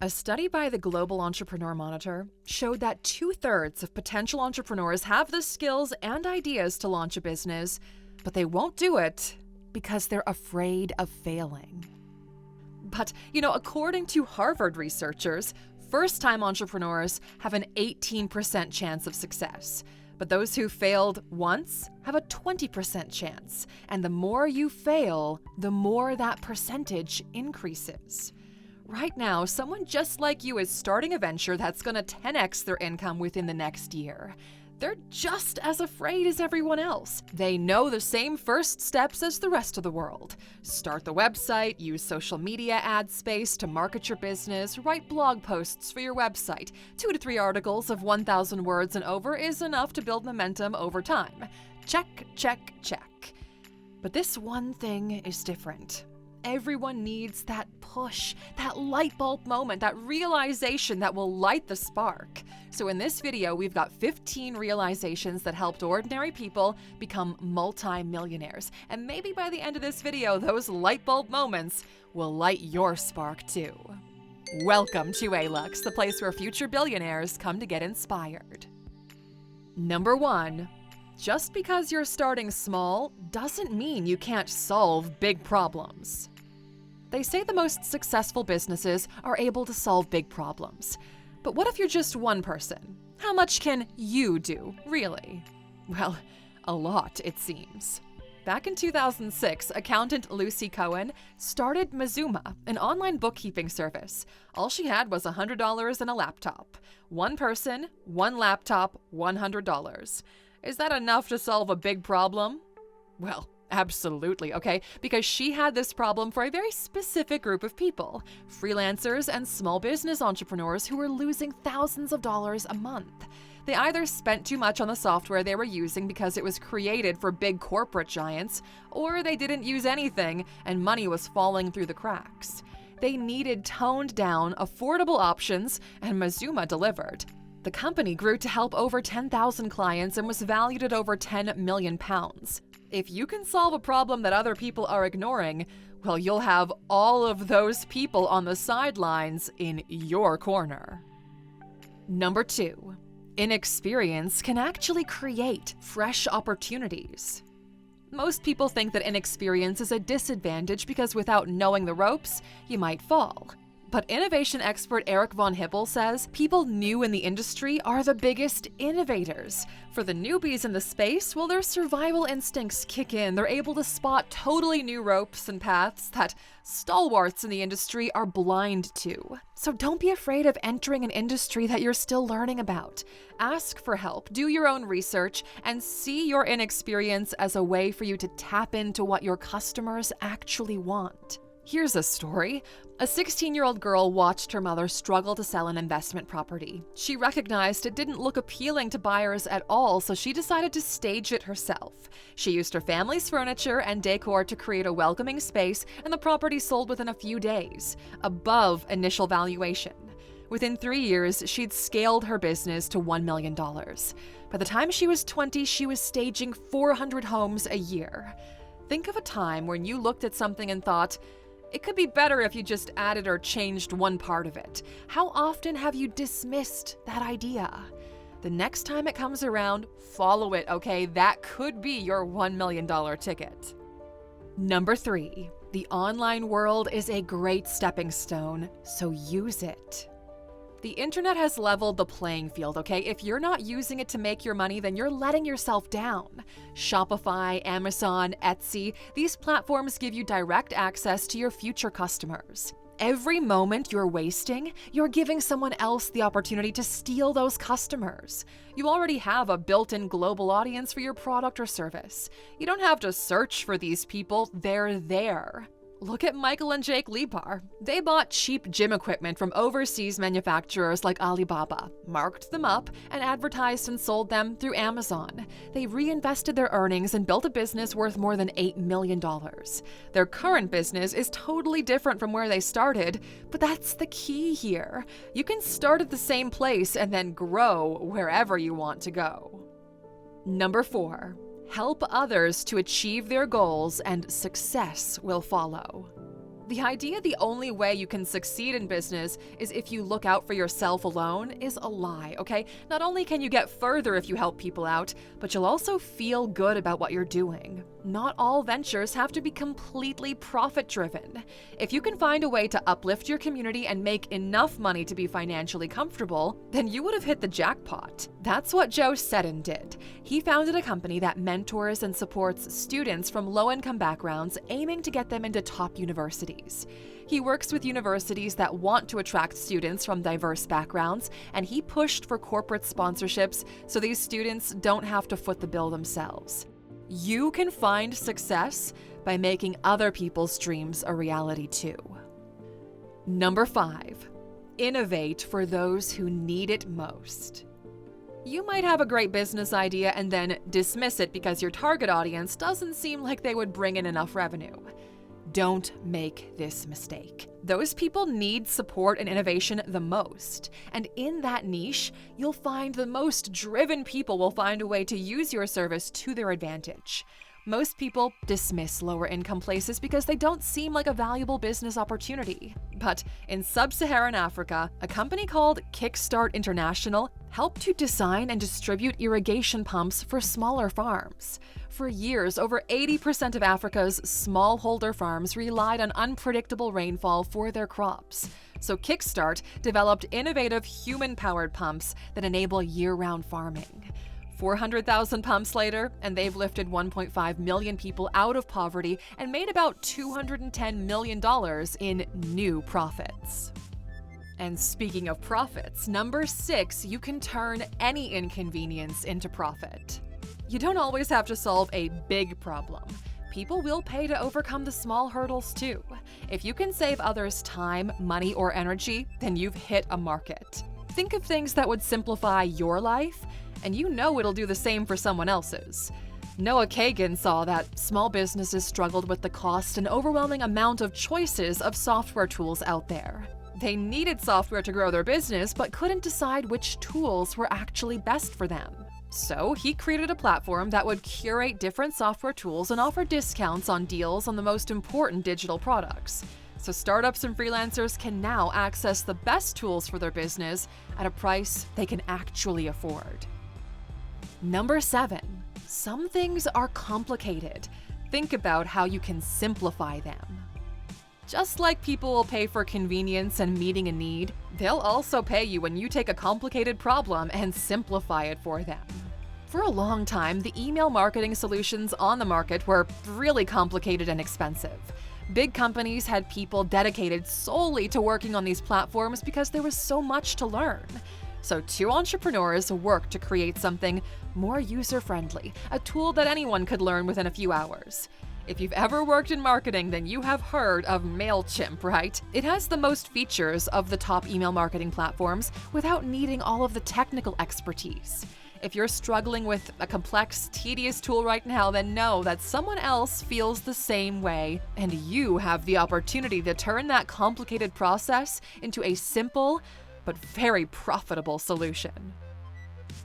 A study by the Global Entrepreneur Monitor showed that 2/3 of potential entrepreneurs have the skills and ideas to launch a business, but they won't do it because they're afraid of failing. But, according to Harvard researchers, first-time entrepreneurs have an 18% chance of success. But those who failed once have a 20% chance. And the more you fail, the more that percentage increases. Right now, someone just like you is starting a venture that's going to 10x their income within the next year. They're just as afraid as everyone else. They know the same first steps as the rest of the world. Start the website, use social media ad space to market your business, write blog posts for your website. 2 to 3 articles of 1,000 words and over is enough to build momentum over time. Check, check, check. But this one thing is different. Everyone needs that push, that light bulb moment, that realization that will light the spark. So in this video, we've got 15 realizations that helped ordinary people become multi-millionaires. And maybe by the end of this video, those light bulb moments will light your spark too. Welcome to Alux, the place where future billionaires come to get inspired. Number 1. Just because you're starting small doesn't mean you can't solve big problems. They say the most successful businesses are able to solve big problems. But what if you're just one person? How much can you do, really? Well, a lot, it seems. Back in 2006, accountant Lucy Cohen started Mazuma, an online bookkeeping service. All she had was $100 and a laptop. One person, one laptop, $100. Is that enough to solve a big problem? Well, absolutely, okay? Because she had this problem for a very specific group of people, freelancers and small business entrepreneurs who were losing thousands of dollars a month. They either spent too much on the software they were using because it was created for big corporate giants, or they didn't use anything and money was falling through the cracks. They needed toned down, affordable options, and Mazuma delivered. The company grew to help over 10,000 clients and was valued at over £10 million. If you can solve a problem that other people are ignoring, well, you'll have all of those people on the sidelines in your corner. Number 2. Inexperience can actually create fresh opportunities. Most people think that inexperience is a disadvantage because without knowing the ropes, you might fall. But innovation expert Eric Von Hippel says people new in the industry are the biggest innovators. For the newbies in the space, well, their survival instincts kick in. They're able to spot totally new ropes and paths that stalwarts in the industry are blind to. So don't be afraid of entering an industry that you're still learning about. Ask for help, do your own research, and see your inexperience as a way for you to tap into what your customers actually want. Here's a story. A 16-year-old girl watched her mother struggle to sell an investment property. She recognized it didn't look appealing to buyers at all, so she decided to stage it herself. She used her family's furniture and decor to create a welcoming space, and the property sold within a few days, above initial valuation. Within 3 years, she'd scaled her business to $1 million. By the time she was 20, she was staging 400 homes a year. Think of a time when you looked at something and thought, it could be better if you just added or changed one part of it. How often have you dismissed that idea? The next time it comes around, follow it, okay? That could be your $1 million ticket. Number 3, the online world is a great stepping stone, so use it. The internet has leveled the playing field, okay? If you're not using it to make your money, then you're letting yourself down. Shopify, Amazon, Etsy, these platforms give you direct access to your future customers. Every moment you're wasting, you're giving someone else the opportunity to steal those customers. You already have a built-in global audience for your product or service. You don't have to search for these people, they're there. Look at Michael and Jake Liebhaar. They bought cheap gym equipment from overseas manufacturers like Alibaba, marked them up, and advertised and sold them through Amazon. They reinvested their earnings and built a business worth more than $8 million. Their current business is totally different from where they started, but that's the key here. You can start at the same place and then grow wherever you want to go. Number 4. Help others to achieve their goals and success will follow. The idea the only way you can succeed in business is if you look out for yourself alone is a lie, okay? Not only can you get further if you help people out, but you'll also feel good about what you're doing. Not all ventures have to be completely profit-driven. If you can find a way to uplift your community and make enough money to be financially comfortable, then you would have hit the jackpot. That's what Joe Seddon did. He founded a company that mentors and supports students from low-income backgrounds, aiming to get them into top universities. He works with universities that want to attract students from diverse backgrounds, and he pushed for corporate sponsorships so these students don't have to foot the bill themselves. You can find success by making other people's dreams a reality too. Number 5, innovate for those who need it most. You might have a great business idea and then dismiss it because your target audience doesn't seem like they would bring in enough revenue. Don't make this mistake. Those people need support and innovation the most. And in that niche, you'll find the most driven people will find a way to use your service to their advantage. Most people dismiss lower income places because they don't seem like a valuable business opportunity. But in sub-Saharan Africa, a company called Kickstart International helped to design and distribute irrigation pumps for smaller farms. For years, over 80% of Africa's smallholder farms relied on unpredictable rainfall for their crops. So Kickstart developed innovative human-powered pumps that enable year-round farming. 400,000 pumps later, and they've lifted 1.5 million people out of poverty and made about $210 million in new profits. And speaking of profits, number 6, you can turn any inconvenience into profit. You don't always have to solve a big problem. People will pay to overcome the small hurdles too. If you can save others time, money, or energy, then you've hit a market. Think of things that would simplify your life, and you know it'll do the same for someone else's. Noah Kagan saw that small businesses struggled with the cost and overwhelming amount of choices of software tools out there. They needed software to grow their business, but couldn't decide which tools were actually best for them. So he created a platform that would curate different software tools and offer discounts on deals on the most important digital products. So startups and freelancers can now access the best tools for their business at a price they can actually afford. Number 7, some things are complicated. Think about how you can simplify them. Just like people will pay for convenience and meeting a need, they'll also pay you when you take a complicated problem and simplify it for them. For a long time, the email marketing solutions on the market were really complicated and expensive. Big companies had people dedicated solely to working on these platforms because there was so much to learn. So 2 entrepreneurs worked to create something more user-friendly, a tool that anyone could learn within a few hours. If you've ever worked in marketing, then you have heard of MailChimp, right? It has the most features of the top email marketing platforms without needing all of the technical expertise. If you're struggling with a complex, tedious tool right now, then know that someone else feels the same way, and you have the opportunity to turn that complicated process into a simple but very profitable solution.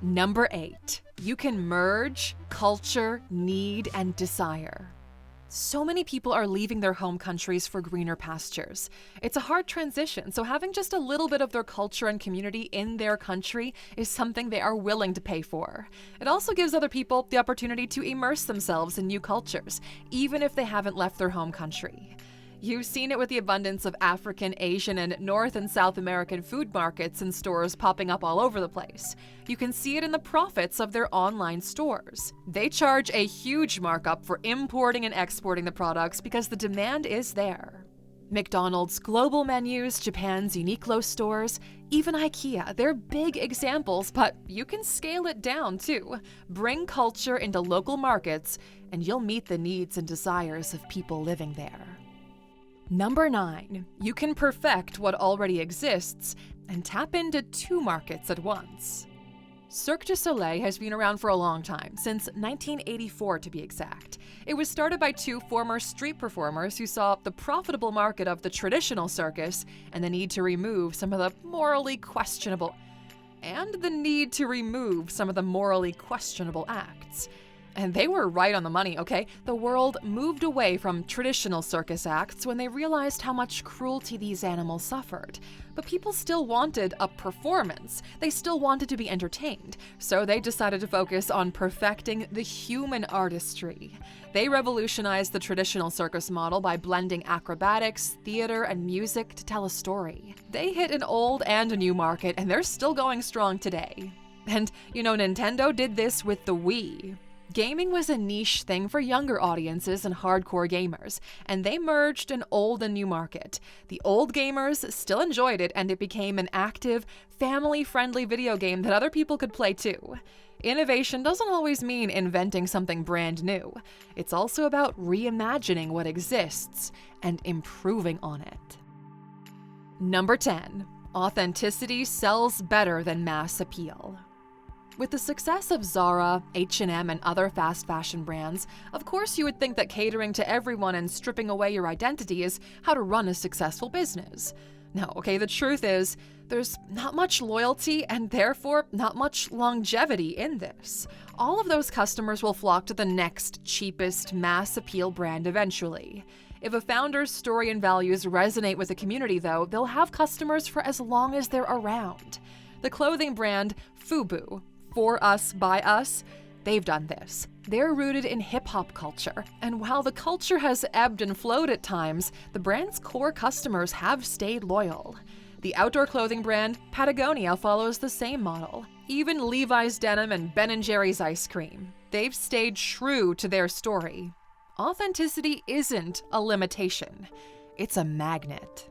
Number 8, you can merge culture, need, and desire. So many people are leaving their home countries for greener pastures. It's a hard transition, so having just a little bit of their culture and community in their country is something they are willing to pay for. It also gives other people the opportunity to immerse themselves in new cultures, even if they haven't left their home country. You've seen it with the abundance of African, Asian, and North and South American food markets and stores popping up all over the place. You can see it in the profits of their online stores. They charge a huge markup for importing and exporting the products because the demand is there. McDonald's global menus, Japan's Uniqlo stores, even IKEA, they're big examples, but you can scale it down too. Bring culture into local markets, and you'll meet the needs and desires of people living there. Number 9, you can perfect what already exists and tap into 2 markets at once. Cirque du Soleil has been around for a long time, since 1984 to be exact. It was started by 2 former street performers who saw the profitable market of the traditional circus and the need to remove some of the morally questionable acts. And they were right on the money, okay? The world moved away from traditional circus acts when they realized how much cruelty these animals suffered. But people still wanted a performance. They still wanted to be entertained. So they decided to focus on perfecting the human artistry. They revolutionized the traditional circus model by blending acrobatics, theater, and music to tell a story. They hit an old and a new market, and they're still going strong today. And, Nintendo did this with the Wii. Gaming was a niche thing for younger audiences and hardcore gamers, and they merged an old and new market. The old gamers still enjoyed it, and it became an active, family-friendly video game that other people could play too. Innovation doesn't always mean inventing something brand new. It's also about reimagining what exists and improving on it. Number 10. Authenticity sells better than mass appeal. With the success of Zara, H&M, and other fast fashion brands, of course you would think that catering to everyone and stripping away your identity is how to run a successful business. No, okay, the truth is, there's not much loyalty and therefore not much longevity in this. All of those customers will flock to the next cheapest mass appeal brand eventually. If a founder's story and values resonate with the community, though, they'll have customers for as long as they're around. The clothing brand FUBU, For Us, By Us, they've done this. They're rooted in hip-hop culture, and while the culture has ebbed and flowed at times, the brand's core customers have stayed loyal. The outdoor clothing brand Patagonia follows the same model. Even Levi's denim and Ben & Jerry's ice cream. They've stayed true to their story. Authenticity isn't a limitation. It's a magnet.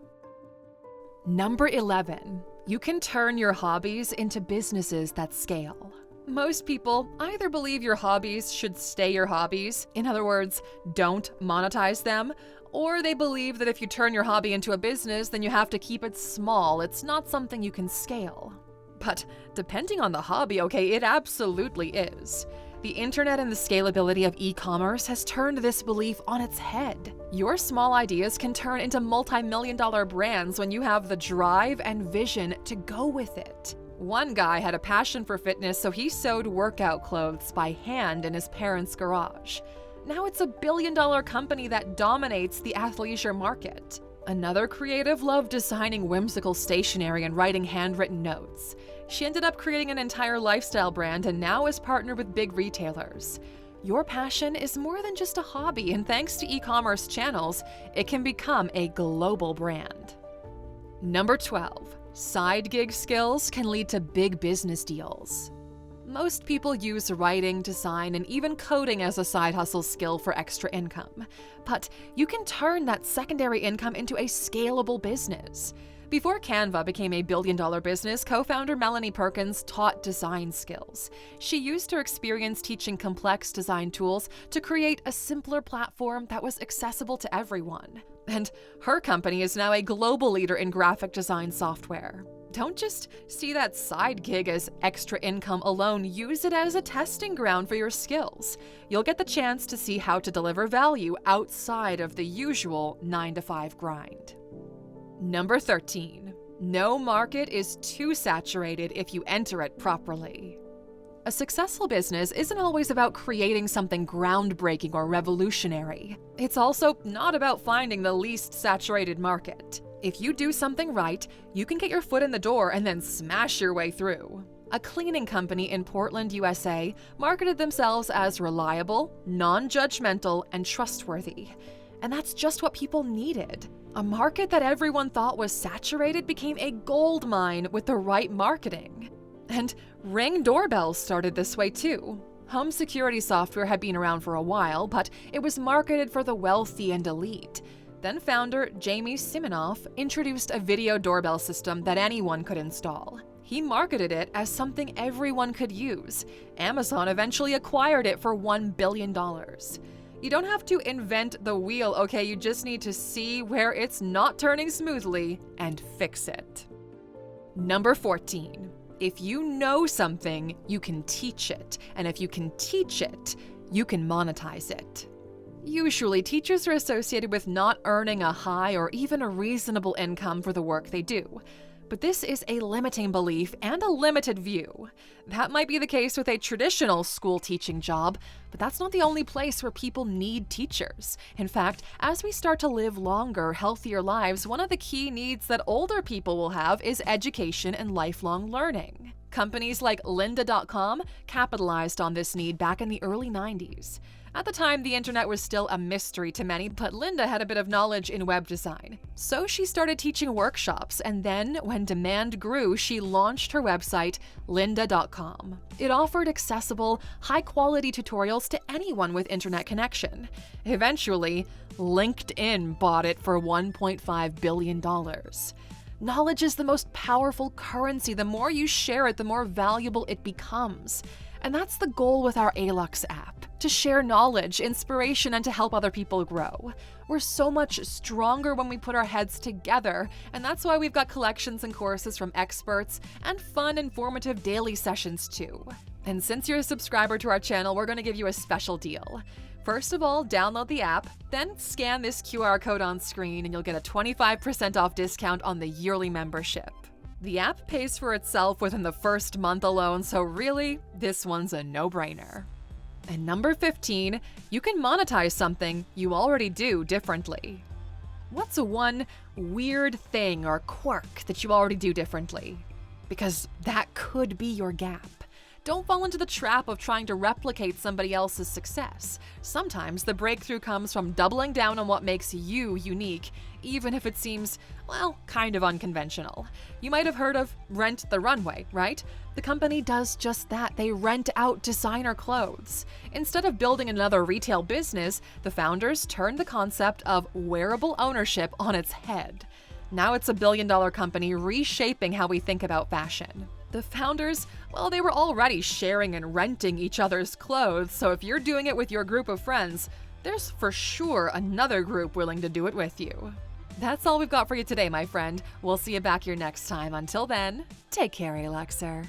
Number 11. You can turn your hobbies into businesses that scale. Most people either believe your hobbies should stay your hobbies, in other words, don't monetize them, or they believe that if you turn your hobby into a business, then you have to keep it small. It's not something you can scale. But depending on the hobby, okay, it absolutely is. The internet and the scalability of e-commerce has turned this belief on its head. Your small ideas can turn into multi-million-dollar brands when you have the drive and vision to go with it. One guy had a passion for fitness, so he sewed workout clothes by hand in his parents' garage. Now it's a billion-dollar company that dominates the athleisure market. Another creative loved designing whimsical stationery and writing handwritten notes. She ended up creating an entire lifestyle brand and now is partnered with big retailers. Your passion is more than just a hobby, and thanks to e-commerce channels, it can become a global brand. Number 12. Side gig skills can lead to big business deals. Most people use writing, design, and even coding as a side hustle skill for extra income. But you can turn that secondary income into a scalable business. Before Canva became a billion-dollar business, co-founder Melanie Perkins taught design skills. She used her experience teaching complex design tools to create a simpler platform that was accessible to everyone. And her company is now a global leader in graphic design software. Don't just see that side gig as extra income alone. Use it as a testing ground for your skills. You'll get the chance to see how to deliver value outside of the usual 9-to-5 grind. Number 13. No market is too saturated if you enter it properly. A successful business isn't always about creating something groundbreaking or revolutionary. It's also not about finding the least saturated market. If you do something right, you can get your foot in the door and then smash your way through. A cleaning company in Portland, USA, marketed themselves as reliable, non-judgmental, and trustworthy. And that's just what people needed. A market that everyone thought was saturated became a gold mine with the right marketing. And Ring doorbells started this way too. Home security software had been around for a while, but it was marketed for the wealthy and elite. Then founder Jamie Siminoff introduced a video doorbell system that anyone could install. He marketed it as something everyone could use. Amazon eventually acquired it for $1 billion. You don't have to invent the wheel, okay? You just need to see where it's not turning smoothly and fix it. Number 14. If you know something, you can teach it. And if you can teach it, you can monetize it. Usually, teachers are associated with not earning a high or even a reasonable income for the work they do. But this is a limiting belief and a limited view. That might be the case with a traditional school teaching job, but that's not the only place where people need teachers. In fact, as we start to live longer, healthier lives, one of the key needs that older people will have is education and lifelong learning. Companies like Lynda.com capitalized on this need back in the early 90s. At the time, the internet was still a mystery to many, but Lynda had a bit of knowledge in web design. So she started teaching workshops, and then, when demand grew, she launched her website, Lynda.com. It offered accessible, high-quality tutorials to anyone with internet connection. Eventually, LinkedIn bought it for $1.5 billion. Knowledge is the most powerful currency. The more you share it, the more valuable it becomes. And that's the goal with our Alux app, to share knowledge, inspiration, and to help other people grow. We're so much stronger when we put our heads together, and that's why we've got collections and courses from experts and fun, informative daily sessions too. And since you're a subscriber to our channel, we're going to give you a special deal. First of all, download the app, then scan this QR code on screen and you'll get a 25% off discount on the yearly membership. The app pays for itself within the first month alone, so really, this one's a no-brainer. And number 15, you can monetize something you already do differently. What's one weird thing or quirk that you already do differently? Because that could be your gap. Don't fall into the trap of trying to replicate somebody else's success. Sometimes the breakthrough comes from doubling down on what makes you unique, even if it seems, well, kind of unconventional. You might have heard of Rent the Runway, right? The company does just that. They rent out designer clothes. Instead of building another retail business, the founders turned the concept of wearable ownership on its head. Now it's a billion-dollar company reshaping how we think about fashion. The founders, well, they were already sharing and renting each other's clothes, so if you're doing it with your group of friends, there's for sure another group willing to do it with you. That's all we've got for you today, my friend. We'll see you back here next time. Until then, take care, Aluxer.